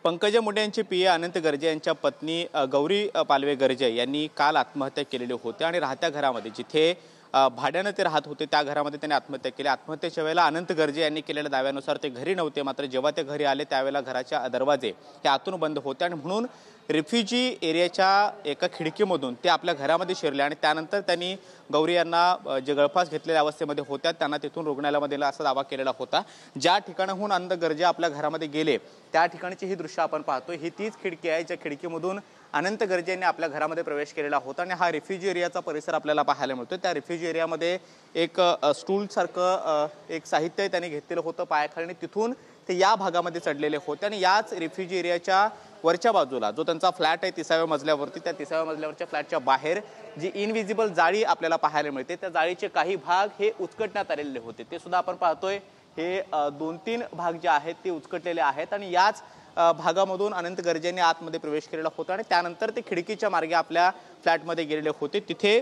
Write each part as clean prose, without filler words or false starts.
पंकजा मुंडे यांचे पीए अनंत गर्जे यांच्या पत्नी गौरी पालवे गर्जे यांनी काल आत्महत्या केलेली होती आणि राहत्या घरामध्ये जिथे भाड्याने ते राहत होते त्या घरामध्ये त्यांनी आत्महत्या केली। आत्महत्येच्या वेळेला अनंत गर्जे यांनी केलेल्या दाव्यानुसार ते घरी नव्हते, मात्र जेव्हा ते घरी आले त्यावेळेला घराच्या दरवाजे हे आतून बंद होते आणि म्हणून रिफ्युजी एरियाच्या एका खिडकीमधून ते आपल्या घरामध्ये शिरले आणि त्यानंतर त्यांनी गौरी यांना जे गळफास घेतलेल्या अवस्थेमध्ये होत्या त्यांना तिथून रुग्णालयामध्ये नेलं असा दावा केलेला होता। ज्या ठिकाणाहून अनंत गर्जे आपल्या घरामध्ये गेले त्या ठिकाणची ही दृश्य आपण पाहतोय। ही तीच खिडकी आहे ज्या खिडकीमधून अनंत गर्जे यांनी आपल्या घरामध्ये प्रवेश केलेला होता आणि हा रिफ्युजी एरियाचा परिसर आपल्याला पाहायला मिळतो। त्या रिफ्युजी एरियामध्ये एक स्टूल सारखं एक साहित्य त्यांनी घेतलेलं होतं पायाखाली, तिथून ते या भागामध्ये चढलेले होते आणि याच रिफ्युजी एरियाच्या वरच्या बाजूला जो त्यांचा फ्लॅट आहे 30व्या मजल्यावरती, त्या 30व्या मजल्यावरच्या फ्लॅटच्या बाहेर जी इनविजिबल जाळी आपल्याला पाहायला मिळते त्या जाळीचे काही भाग हे उचकटण्यात आलेले होते। ते सुद्धा आपण पाहतोय हे 2-3 भाग जे आहेत ते उचकटलेले आहेत आणि याच भागामधून अनंत गर्जेंनी आतमध्ये प्रवेश केलेला होता आणि त्यानंतर ते खिडकीच्या मार्गे आपल्या फ्लॅटमध्ये गेलेले होते। तिथे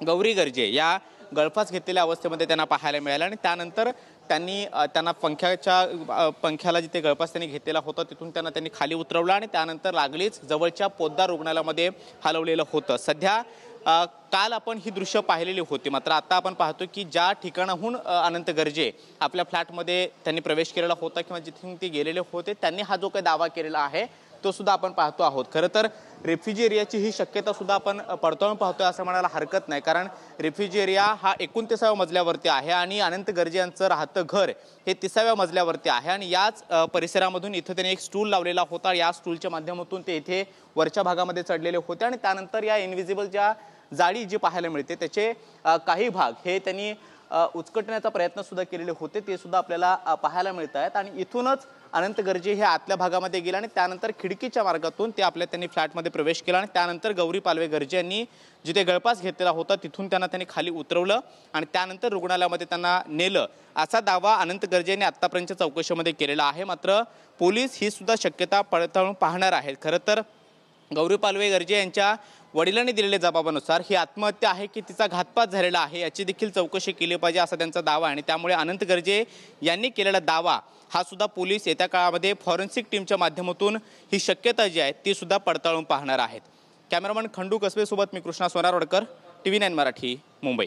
गौरी गर्जे या गळफास घेतलेल्या अवस्थेमध्ये त्यांना पाहायला मिळालं आणि त्यानंतर त्यांना पंख्याला जिथे गळफास त्यांनी घेतलेला होता तिथून त्यांनी खाली उतरवलं आणि त्यानंतर लागलीच जवळच्या पोद्दार रुग्णालयामध्ये हलवलेलं होतं। सध्या काल आपण ही दृश्य पाहिलेली होती, मात्र आता आपण पाहतो की ज्या ठिकाणाहून अनंत गर्जे आपल्या फ्लॅटमध्ये त्यांनी प्रवेश केलेला होता किंवा जिथून ते गेलेले होते त्यांनी हा जो काही दावा केलेला आहे तो सुद्धा आपण पाहतो आहोत। खरं तर रिफ्युजी एरियाची ही शक्यता सुद्धा आपण पडताळून पाहतोय असं म्हणायला हरकत नाही, कारण रिफ्युजी एरिया हा 29व्या मजल्यावरती आहे आणि अनंत गर्जे यांचं राहतं घर हे 30व्या मजल्यावरती आहे आणि याच परिसरामधून इथं त्यांनी एक स्टूल लावलेला होता। या स्टूलच्या माध्यमातून ते इथे वरच्या भागामध्ये चढलेले होते आणि त्यानंतर या इनविजिबल ज्या जाळी जी पाहायला मिळते त्याचे काही भाग हे त्यांनी उचकटण्याचा प्रयत्न सुद्धा केलेले होते, ते सुद्धा आपल्याला पाहायला मिळत आहेत आणि इथूनच अनंत गर्जे हे आतल्या भागामध्ये गेले आणि त्यानंतर खिडकीच्या मार्गातून ते त्यांनी फ्लॅटमध्ये प्रवेश केला आणि त्यानंतर गौरी पालवे गर्जे यांनी जिथे गळफास घेतलेला होता तिथून त्यांनी खाली उतरवलं आणि त्यानंतर रुग्णालयामध्ये त्यांना नेलं असा दावा अनंत गर्जे यांनी आतापर्यंतच्या चौकशीमध्ये केलेला आहे। मात्र पोलीस ही सुद्धा शक्यता पडताळून पाहणार आहेत। खरं तर गौरी पालवे गर्जे यांच्या वडिलांनी दिलेल्या जबाबानुसार ही आत्महत्या आहे की तिचा घातपात झालेला आहे याची देखील चौकशी केली पाहिजे असा त्यांचा दावा आहे आणि त्यामुळे अनंत गर्जे यांनी केलेला दावा हा सुद्धा पोलीस येत्या काळामध्ये फॉरेन्सिक टीमच्या माध्यमातून ही शक्यता जी आहे ती सुद्धा पडताळून पाहणार आहेत। कॅमेरामन खंडू कसबे सोबत मी कृष्णा सोनारवडकर, TV9 मराठी, मुंबई।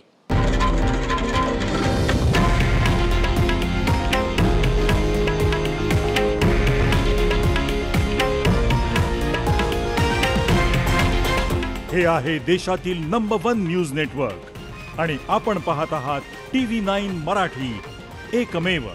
हे आहे देशातील नंबर 1 न्यूज नेटवर्क आणि आपण पाहत आहात TV9 मराठी, एकमेव।